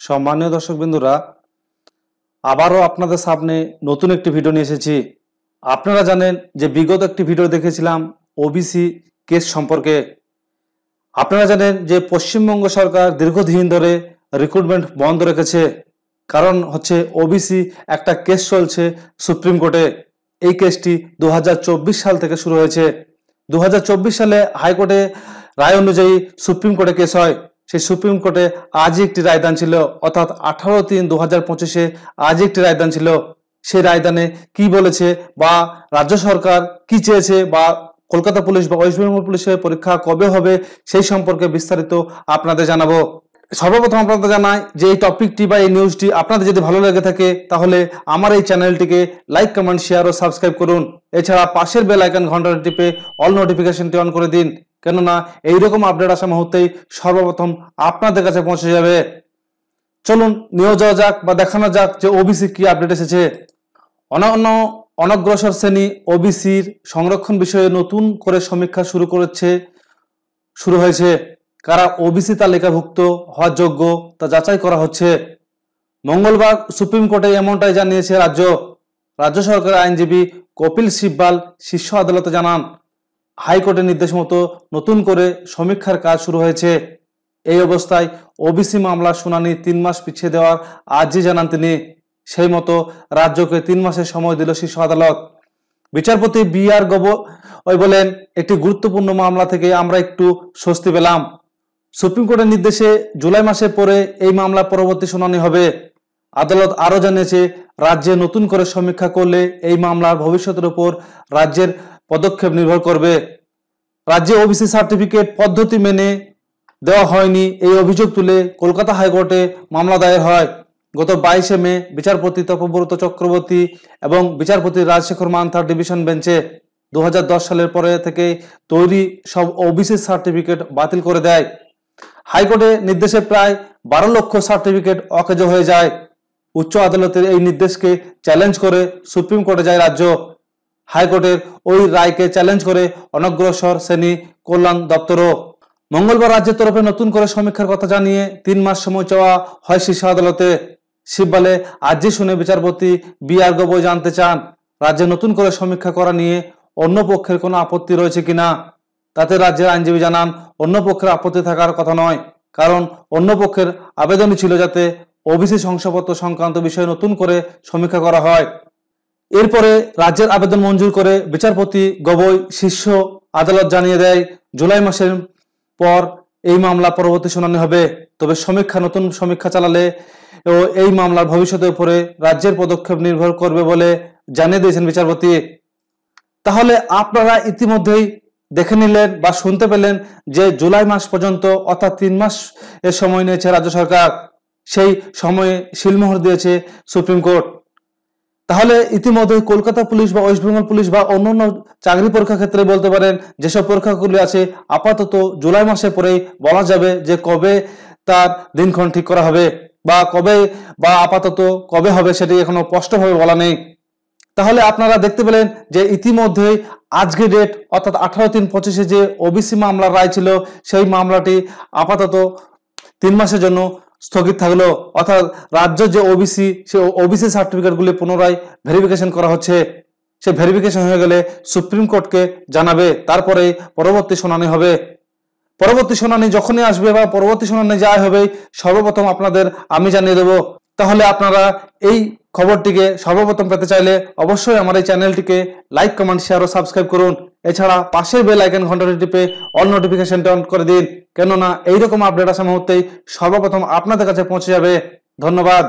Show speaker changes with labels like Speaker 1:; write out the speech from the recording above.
Speaker 1: সম্মানীয় দর্শক বিন্দুরা, আবারও আপনাদের সামনে নতুন একটি ভিডিও নিয়ে এসেছি। আপনারা জানেন যে বিগত একটি ভিডিও দেখেছিলাম ওবিসি কেস সম্পর্কে। আপনারা জানেন যে পশ্চিমবঙ্গ সরকার দীর্ঘদিন ধরে রিক্রুটমেন্ট বন্ধ রেখেছে। কারণ হচ্ছে ওবিসি একটা কেস চলছে সুপ্রিম কোর্টে। এই কেসটি 2024 সাল থেকে শুরু হয়েছে। 2024 সালে হাইকোর্টে রায় অনুযায়ী সুপ্রিম কোর্টে কেস হয়। সেই সুপ্রিম কোর্টে আজই একটি রায়দান ছিল, অর্থাৎ 18/3/2025 আজই একটি রায়দান ছিল। সেই রায়দানে কি বলেছে বা রাজ্য সরকার কি চেয়েছে বা কলকাতা পুলিশ বা ওয়েস্ট বেঙ্গল পুলিশের পরীক্ষা কবে হবে সেই সম্পর্কে বিস্তারিত আপনাদের জানাবো। সর্বপ্রথম আপনাদের জানাই যে এই টপিকটি বা এই নিউজটি আপনাদের যদি ভালো লেগে থাকে তাহলে আমার এই চ্যানেলটিকে লাইক, কমেন্ট, শেয়ার ও সাবস্ক্রাইব করুন। এছাড়া পাশের বেল আইকন ঘন্টাটি টিপে অল নোটিফিকেশনটি অন করে দিন, কেননা এইরকম আপডেট আসা মুহূর্তেই সর্বপ্রথম আপনাদের কাছে পৌঁছে যাবে। চলুন নিয়ে যাওয়া যাক বা দেখানো যাক যে ওবিসি কি আপডেট এসেছে। অন্যান্য অনগ্রসর শ্রেণী ওবিসির সংরক্ষণ বিষয়ে নতুন করে সমীক্ষা শুরু হয়েছে। কারা ওবিসি তালিকাভুক্ত হওয়ার যোগ্য তা যাচাই করা হচ্ছে। মঙ্গলবার সুপ্রিম কোর্টে এমনটাই জানিয়েছে রাজ্য সরকারের আইনজীবী কপিল সিব্বাল শীর্ষ আদালতে জানান, হাইকোর্টের নির্দেশ মতো নতুন করে সমীক্ষার কাজ শুরু হয়েছে। এই অবস্থায় ওবিসি মামলার শুনানি 3 মাস পিছিয়ে দেওয়ার আর্জি জানান তিনি। সেই মতো রাজ্যকে 3 মাসের সময় দিল শীর্ষ আদালত। বিচারপতি BR গগৈ বলেন, একটি গুরুত্বপূর্ণ মামলা থেকে আমরা একটু স্বস্তি পেলাম। সুপ্রিম কোর্টের নির্দেশে জুলাই মাসের পরে এই মামলা পরবর্তী শুনানি হবে। আদালত আরও জানিয়েছে, রাজ্যে নতুন করে সমীক্ষা করলে এই মামলার ভবিষ্যতের উপর রাজ্যের পদক্ষেপ নির্ভর করবে। রাজ্যে ওবিসি সার্টিফিকেট পদ্ধতি মেনে দেওয়া হয়নি এই অভিযোগ তুলে কলকাতা হাইকোর্টে মামলা দায়ের হয়। গত 22 মে বিচারপতি তপব্রত চক্রবর্তী এবং বিচারপতি রাজশেখর মান্থার ডিভিশন বেঞ্চে 2010 সালের পরে থেকে তৈরি সব ওবিসি সার্টিফিকেট বাতিল করে দেয়। হাইকোর্টের নির্দেশে প্রায় 12 লক্ষ সার্টিফিকেট অকেজো হয়ে যায়। উচ্চ আদালতের এই নির্দেশকে চ্যালেঞ্জ করে সুপ্রিম কোর্টে যায় রাজ্য। হাইকোর্টের ওই রায়কে চ্যালেঞ্জ করে অনগ্রসর শ্রেণী কল্যাণ দপ্তরও। মঙ্গলবার রাজ্যের তরফে নতুন করে সমীক্ষার কথা জানিয়ে 3 মাস সময় চাওয়া হয় শীর্ষ আদালতে। সিব্বালে আর্জি শুনে বিচারপতি BR গগৈ জানতে চান, রাজ্যে নতুন করে সমীক্ষা করা নিয়ে অন্য পক্ষের কোনো আপত্তি রয়েছে কিনা। তাতে রাজ্যের আইনজীবী জানান, অন্য পক্ষের আপত্তি থাকার কথা নয়, কারণ অন্য পক্ষের আবেদনই ছিল যাতে ওবিসি শংসাপত্র সংক্রান্ত বিষয়ে নতুন করে সমীক্ষা করা হয়। এরপরে রাজ্যের আবেদন মঞ্জুর করে বিচারপতি গগৈ শীর্ষ আদালত জানিয়ে দেয়, জুলাই মাসের পর এই মামলা পরবর্তী শুনানি হবে। তবে নতুন সমীক্ষা চালালে এই মামলার ভবিষ্যতের উপরে রাজ্যের পদক্ষেপ নির্ভর করবে বলে জানিয়ে দিয়েছেন বিচারপতি। তাহলে আপনারা ইতিমধ্যেই দেখে নিলেন বা শুনতে পেলেন যে জুলাই মাস পর্যন্ত অর্থাৎ 3 মাস এর সময় নিয়েছে রাজ্য সরকার। সেই সময়ে সিলমোহর দিয়েছে সুপ্রিম কোর্ট। তাহলে ইতিমধ্যে কলকাতা পুলিশ বা ওয়েস্ট বেঙ্গল পুলিশ বা অন্যান্য চাকরি পরীক্ষার ক্ষেত্রে বলতে পারেন যেসব পরীক্ষাগুলি আছে আপাতত জুলাই মাসের পরেই বলা যাবে যে কবে তার দিনক্ষণ ঠিক করা হবে বা আপাতত কবে হবে সেটি এখনো স্পষ্টভাবে বলা নেই। তাহলে আপনারা দেখতে পেলেন যে ইতিমধ্যে আজকে ডেট অর্থাৎ 18/3/25 যে ওবিসি মামলার রায় ছিল সেই মামলাটি আপাতত 3 মাসের জন্য স্থগিত থাকলো। অর্থাৎ রাজ্য যে ওবিসি সার্টিফিকেটগুলি পুনরায় ভেরিফিকেশন করা হচ্ছে। সে ভেরিফিকেশন হয়ে গেলে সুপ্রিম কোর্টকে জানাবে, তারপরে পরবর্তী শুনানি হবে। পরবর্তী শুনানি যখনই আসবে বা পরবর্তী শুনানি যা হবে সর্বপ্রথম আপনাদের আমি জানিয়ে দেব। তাহলে আপনারা এই খবরটিকে সর্বপ্রথম পেতে চাইলে অবশ্যই আমার এই চ্যানেলটিকে লাইক, কমেন্ট, শেয়ার ও সাবস্ক্রাইব করুন। এছাড়া পাশের বেল আইকন ঘন্টাটি টিপে অল নোটিফিকেশনটা অন করে দিন, কেননা এইরকম আপডেট আসা মুহূর্তেই সর্বপ্রথম আপনাদের কাছে পৌঁছে যাবে। ধন্যবাদ।